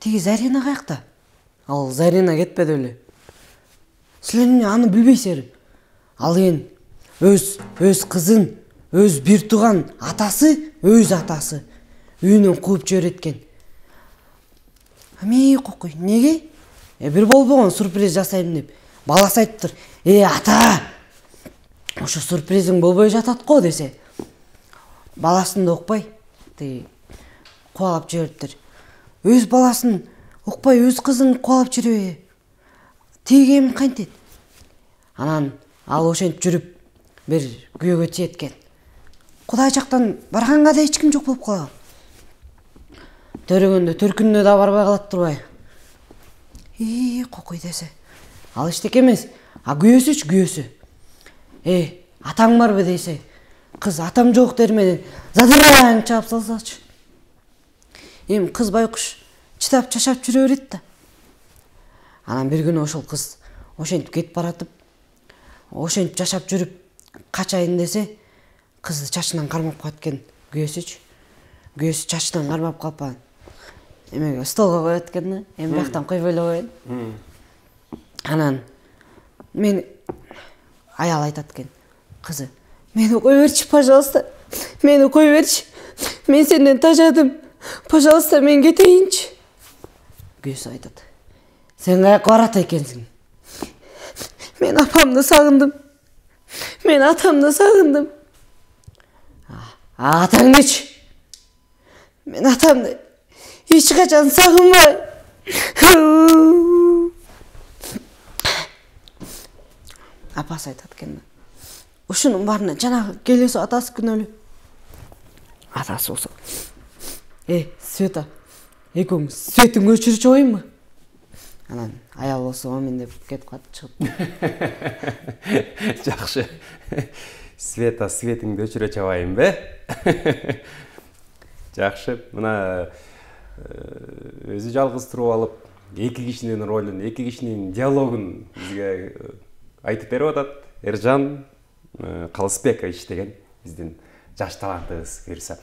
Тиги Зарина каякта? Ал Зарина кетпеди беле. Силер эмне аны билбейсиңер? Ал эң өз кызын, өз бир тууган атасы, өз атасы үйүнөн кууп жиберет экен. Ами кокуй, неге? Бир болбогон сюрприз жасайм деп. Баласы айтыптыр. Ата! Ошо сюрпризиң болбой жатат го десе. Баласын да укпай, тиги кубалап жибериптир. Өз баласын укпай, өз кызын кубалап жибербейби? Тиги эми кантет? Анан ал ошентип жүрүп бир күйөөгө тиет экен. Кудай жактан барганга да эч ким жок болуп калган. Төрөгөндө төркүнүнө да барбай калат турбайбы? Кокуй десе. Ал эчтеке эмес, күйөөсүчү күйөөсү. Атаң барбы десе, кыз атам жок дер менен задыраң чаап салсачы. Эми кыз байкуш чыдап чашап жүрө берет да. Анан бир күнү ошол кыз ошентип кетип баратып, ошентип жашап жүрүп качайын десе, кызды чачынан кармап калат экен күйөөсүчү. Күйөөсү чачынан кармап калып, эмеге столго коет экен да. Эми бияктан койбой эле коеюн. Анан мен аял айтат экен, кызы, мени кой берчи, пожалуйста. Мени кой берчи. Мен сенден тажадым. Пожалуйста, мен кетейинчи. Күйөөсү айтат. Сен каяка барат экенсиң? Мен апамды сагындым. Мен атамды сагындым. Атаңдычы? Мен атамды эч качан сагынбайм. Апасы айтат экен. Ушунун баарына жанагы келесі атасы күнөөлүү. Атасы болсо, Света, экөөңүз светиңди өчүрүп коеюнбу? Анан аял болсо мен деп кетип калат, чыгып. Жакшы. Света, светиңди өчүрө чабайынбы? Жакшы. Мына өзү жалгыз туруп алып, эки кишинин ролун, эки кишинин диалогун бизге айтып берип атат. Эржан Калысбекович деген биздин жаш талантыбыз, буюрса.